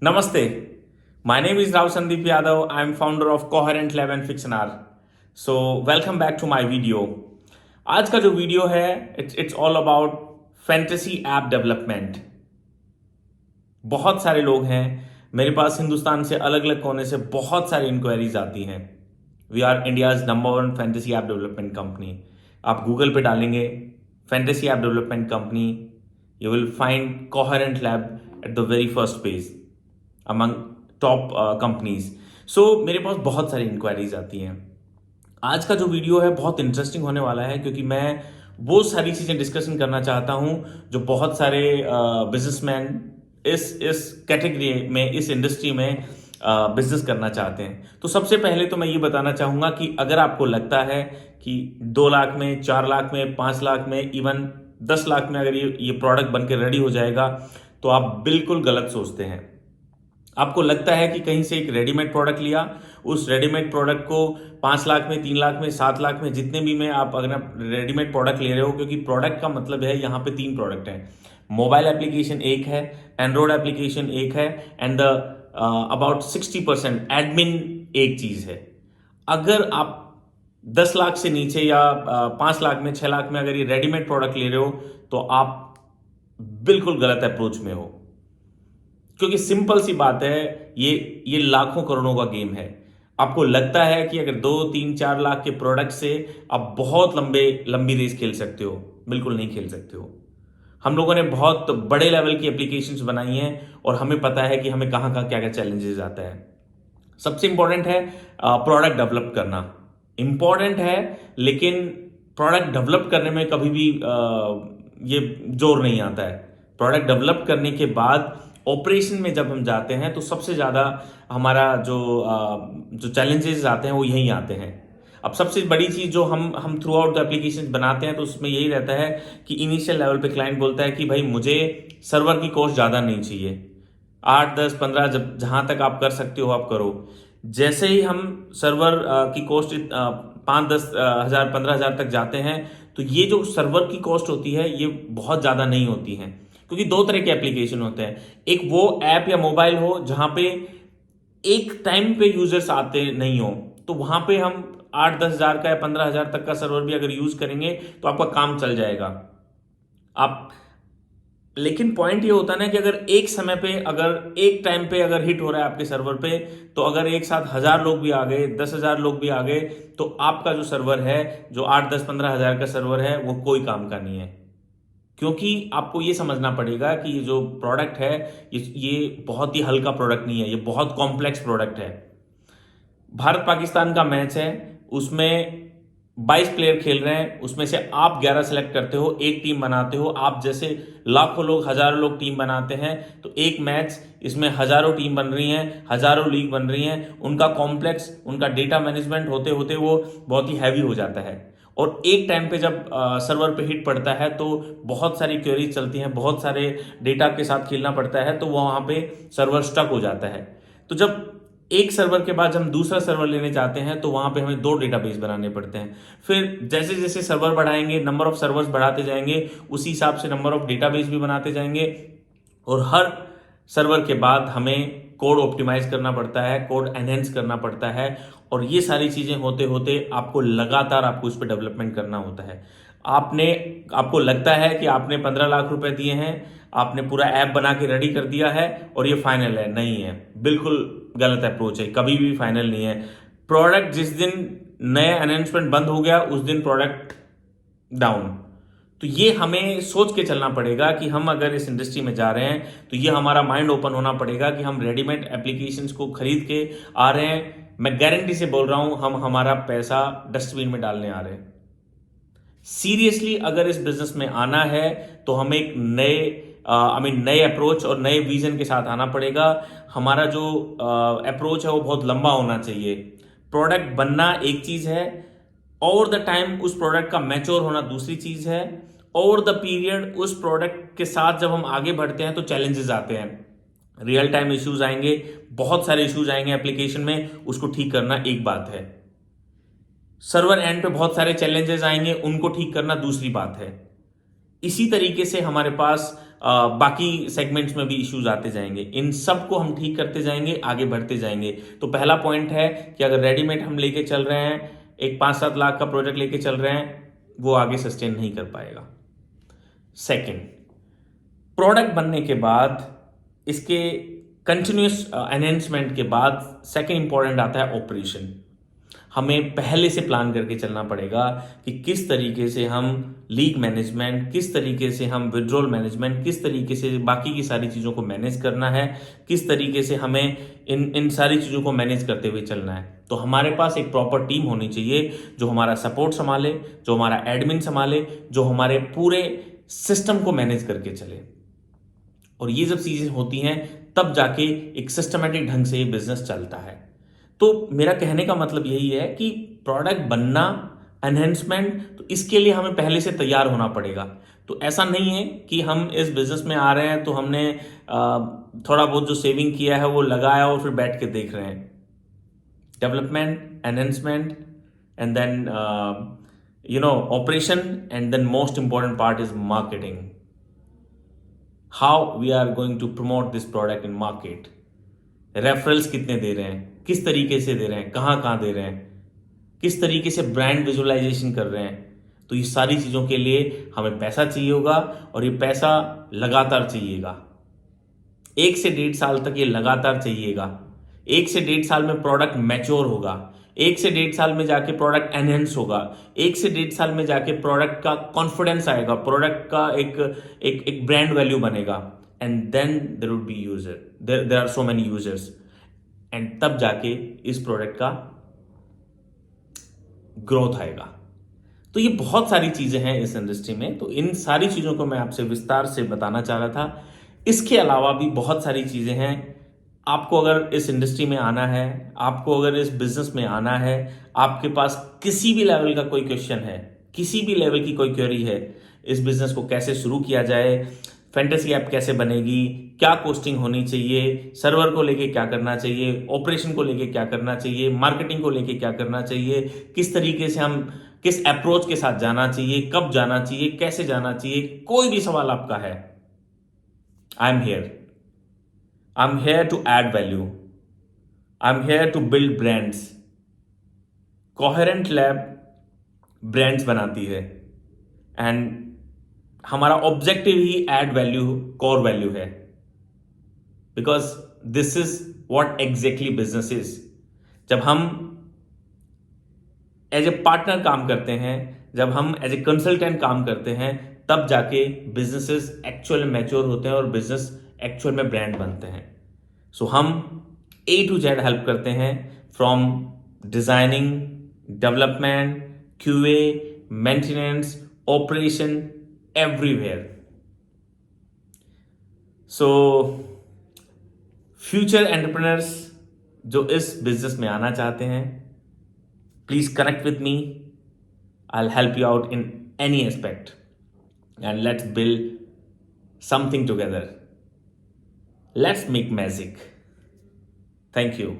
Namaste. My name is Rao Sandeep Yadav. I am founder of Coherent Lab and Fictionar. So welcome back to my video. आज का जो video है it's all about fantasy app development. बहुत सारे लोग हैं मेरे पास, हिंदुस्तान से अलग अलग कोने से बहुत सारी इंक्वायरीज आती हैं. We are India's number 1 fantasy app development company. आप गूगल पे डालेंगे fantasy app development company, you will find coherent lab at the very first page among top companies. So मेरे पास बहुत सारी इंक्वायरीज आती हैं. आज का जो वीडियो है बहुत इंटरेस्टिंग होने वाला है क्योंकि मैं वो सारी चीज़ें डिस्कशन करना चाहता हूं जो बहुत सारे बिजनेसमैन इस कैटेगरी में, इस इंडस्ट्री में बिजनेस करना चाहते हैं. तो सबसे पहले तो मैं ये बताना चाहूँगा कि अगर आपको लगता है कि 2 लाख में, 4 लाख में, 5 लाख में, इवन 10 लाख में अगर ये प्रोडक्ट बन के रेडी हो जाएगा तो आप बिल्कुल गलत सोचते हैं. आपको लगता है कि कहीं से एक रेडीमेड प्रोडक्ट लिया, उस रेडीमेड प्रोडक्ट को 5 लाख में, 3 लाख में, 7 लाख में, जितने भी में आप अगर आप रेडीमेड प्रोडक्ट ले रहे हो, क्योंकि प्रोडक्ट का मतलब है यहाँ पे 3 प्रोडक्ट हैं. मोबाइल एप्लीकेशन एक है, एंड्रॉयड एप्लीकेशन एक है, एंड द अबाउट 60% एडमिन एक चीज है. अगर आप 10 लाख से नीचे या 5 लाख में, 6 लाख में अगर ये रेडीमेड प्रोडक्ट ले रहे हो तो आप बिल्कुल गलत अप्रोच में हो. क्योंकि सिंपल सी बात है, ये लाखों करोड़ों का गेम है. आपको लगता है कि अगर 2, 3, 4 लाख के प्रोडक्ट से आप बहुत लंबी रेस खेल सकते हो. बिल्कुल नहीं खेल सकते हो. हम लोगों ने बहुत बड़े लेवल की एप्लीकेशंस बनाई हैं और हमें पता है कि हमें कहाँ कहाँ क्या क्या चैलेंजेस आता है. सबसे इंपॉर्टेंट है प्रोडक्ट डेवलप करना. इंपॉर्टेंट है, लेकिन प्रोडक्ट डेवलप करने में कभी भी ये जोर नहीं आता है. प्रोडक्ट डेवलप करने के बाद ऑपरेशन में जब हम जाते हैं तो सबसे ज़्यादा हमारा जो चैलेंजेस आते हैं वो यहीं आते हैं. अब सबसे बड़ी चीज़ जो हम थ्रू आउट द एप्लीकेशन बनाते हैं तो उसमें यही रहता है कि इनिशियल लेवल पे क्लाइंट बोलता है कि भाई मुझे सर्वर की कॉस्ट ज़्यादा नहीं चाहिए, 8, 10, 15 जब जहाँ तक आप कर सकते हो आप करो. जैसे ही हम सर्वर की कॉस्ट 5, 10 हज़ार, 15 हज़ार तक जाते हैं तो ये जो सर्वर की कॉस्ट होती है ये बहुत ज़्यादा नहीं होती है. क्योंकि 2 तरह के एप्लीकेशन होते हैं. एक वो ऐप या मोबाइल हो जहां पे एक टाइम पे यूजर्स आते नहीं हो, तो वहां पे हम 8, 10 हज़ार का या 15 हज़ार तक का सर्वर भी अगर यूज करेंगे तो आपका काम चल जाएगा. आप लेकिन पॉइंट ये होता है ना कि अगर एक समय पे, अगर एक टाइम पे अगर हिट हो रहा है आपके सर्वर पे, तो अगर एक साथ 1000 लोग भी आ गए, 10,000 लोग भी आ गए, तो आपका जो सर्वर है, जो 8, 10, 15 हज़ार का सर्वर है, वो कोई काम का नहीं है. क्योंकि आपको ये समझना पड़ेगा कि ये जो प्रोडक्ट है ये बहुत ही हल्का प्रोडक्ट नहीं है, ये बहुत कॉम्प्लेक्स प्रोडक्ट है. भारत पाकिस्तान का मैच है, उसमें 22 प्लेयर खेल रहे हैं, उसमें से आप 11 सेलेक्ट करते हो, एक टीम बनाते हो. आप जैसे लाखों लोग, हजारों लोग टीम बनाते हैं, तो एक मैच, इसमें हजारों टीम बन रही हैं, हजारों लीग बन रही हैं. उनका कॉम्प्लेक्स, उनका डेटा मैनेजमेंट होते होते वो बहुत ही हैवी हो जाता है. और एक टाइम पे जब सर्वर पे हिट पड़ता है तो बहुत सारी क्वेरीज चलती हैं, बहुत सारे डेटा के साथ खेलना पड़ता है, तो वहाँ पे सर्वर स्टक हो जाता है. तो जब एक सर्वर के बाद हम दूसरा सर्वर लेने जाते हैं तो वहाँ पे हमें 2 डेटाबेस बनाने पड़ते हैं. फिर जैसे जैसे सर्वर बढ़ाएंगे, नंबर ऑफ सर्वर्स बढ़ाते जाएंगे, उसी हिसाब से नंबर ऑफ डेटाबेस भी बनाते जाएंगे. और हर सर्वर के बाद हमें कोड ऑप्टिमाइज करना पड़ता है, कोड एनहेंस करना पड़ता है. और ये सारी चीजें होते होते आपको लगातार आपको इस पर डेवलपमेंट करना होता है. आपको लगता है कि आपने 15 लाख रुपए दिए हैं, आपने पूरा ऐप बना के रेडी कर दिया है और ये फाइनल है. नहीं है, बिल्कुल गलत अप्रोच है. कभी भी फाइनल नहीं है. प्रोडक्ट जिस दिन नया अनाउंसमेंट बंद हो गया उस दिन प्रोडक्ट डाउन. तो ये हमें सोच के चलना पड़ेगा कि हम अगर इस इंडस्ट्री में जा रहे हैं तो ये हमारा माइंड ओपन होना पड़ेगा कि हम रेडीमेड एप्लीकेशंस को खरीद के आ रहे हैं. मैं गारंटी से बोल रहा हूं, हम हमारा पैसा डस्टबिन में डालने आ रहे हैं. सीरियसली अगर इस बिजनेस में आना है तो हमें एक नए अप्रोच और नए विजन के साथ आना पड़ेगा. हमारा जो अप्रोच है वो बहुत लंबा होना चाहिए. प्रोडक्ट बनना एक चीज है, ओवर द टाइम उस प्रोडक्ट का मैच्योर होना दूसरी चीज है. ओवर द पीरियड उस प्रोडक्ट के साथ जब हम आगे बढ़ते हैं तो चैलेंजेस आते हैं, रियल टाइम इश्यूज आएंगे, बहुत सारे इश्यूज आएंगे एप्लीकेशन में, उसको ठीक करना एक बात है. सर्वर एंड पे बहुत सारे चैलेंजेस आएंगे, उनको ठीक करना दूसरी बात है. इसी तरीके से हमारे पास बाकी सेगमेंट्स में भी इश्यूज आते जाएंगे। इन सब को हम ठीक करते जाएंगे, आगे बढ़ते जाएंगे। तो पहला पॉइंट है कि अगर रेडीमेड हम लेके चल रहे हैं, एक 5-7 लाख का प्रोजेक्ट लेके चल रहे हैं, वो आगे सस्टेन नहीं कर पाएगा। सेकेंड, प्रोडक्ट बनने के बाद इसके कंटिन्यूस एनहेंसमेंट के बाद सेकेंड इंपॉर्टेंट आता है ऑपरेशन। हमें पहले से प्लान करके चलना पड़ेगा कि किस तरीके से हम लीग मैनेजमेंट, किस तरीके से हम विड्रॉल मैनेजमेंट, किस तरीके से बाकी की सारी चीज़ों को मैनेज करना है, किस तरीके से हमें इन सारी चीज़ों को मैनेज करते हुए चलना है। तो हमारे पास एक प्रॉपर टीम होनी चाहिए जो हमारा सपोर्ट संभाले, जो हमारा एडमिन संभाले, जो हमारे पूरे सिस्टम को मैनेज करके चले। और ये जब चीज़ें होती हैं तब जाके एक सिस्टमेटिक ढंग से ये बिजनेस चलता है। तो मेरा कहने का मतलब यही है कि प्रोडक्ट बनना, एनहेंसमेंट, तो इसके लिए हमें पहले से तैयार होना पड़ेगा। तो ऐसा नहीं है कि हम इस बिजनेस में आ रहे हैं तो हमने थोड़ा बहुत जो सेविंग किया है वो लगाया और फिर बैठ के देख रहे हैं। Development, enhancement, and then operation, and then most important part is marketing. How we are going to promote this product in market. Referrals कितने दे रहे हैं, किस तरीके से दे रहे हैं, कहाँ दे रहे हैं, किस तरीके से ब्रांड विजुअलाइजेशन कर रहे हैं। तो ये सारी चीज़ों के लिए हमें पैसा चाहिए होगा और ये पैसा लगातार चाहिएगा। 1 से 1.5 साल तक ये लगातार चाहिएगा। 1 से 1.5 साल में प्रोडक्ट मैच्योर होगा। 1 से 1.5 साल में जाके प्रोडक्ट एनहेंस होगा। 1 से 1.5 साल में जाके प्रोडक्ट का कॉन्फिडेंस आएगा, प्रोडक्ट का एक ब्रांड वैल्यू बनेगा। And then there would be user, there are so many users, and तब जाके इस प्रोडक्ट का ग्रोथ आएगा। तो ये बहुत सारी चीजें हैं इस इंडस्ट्री में। तो इन सारी चीजों को मैं आपसे विस्तार से बताना चाह रहा था। इसके अलावा भी बहुत सारी चीजें हैं। आपको अगर इस इंडस्ट्री में आना है, आपको अगर इस बिजनेस में आना है, आपके पास किसी भी लेवल का कोई क्वेश्चन है, किसी भी लेवल की कोई क्वेरी है, इस बिजनेस को कैसे शुरू किया जाए, फैंटेसी ऐप कैसे बनेगी, क्या कोस्टिंग होनी चाहिए, सर्वर को लेके क्या करना चाहिए, ऑपरेशन को लेके क्या करना चाहिए, मार्केटिंग को लेके क्या करना चाहिए, किस तरीके से हम किस अप्रोच के साथ जाना चाहिए, कब जाना चाहिए, कैसे जाना चाहिए, कोई भी सवाल आपका है, I am here. I am here to add value. I am here to build brands. Coherent lab brands बनाती है एंड हमारा ऑब्जेक्टिव ही एड वैल्यू, कोर वैल्यू है। Because this is what exactly business is. जब हम as a partner काम करते हैं, जब हम एज ए कंसल्टेंट काम करते हैं, तब जाके बिजनेसेस एक्चुअल में मैच्योर होते हैं और बिजनेस एक्चुअल में ब्रांड बनते हैं। सो हम A to Z हेल्प करते हैं, from designing, development, QA, maintenance, operation, everywhere. So future entrepreneurs जो इस बिजनेस में आना चाहते हैं, please connect with me. I will help you out in any aspect and let's build something together. Let's make magic. Thank you.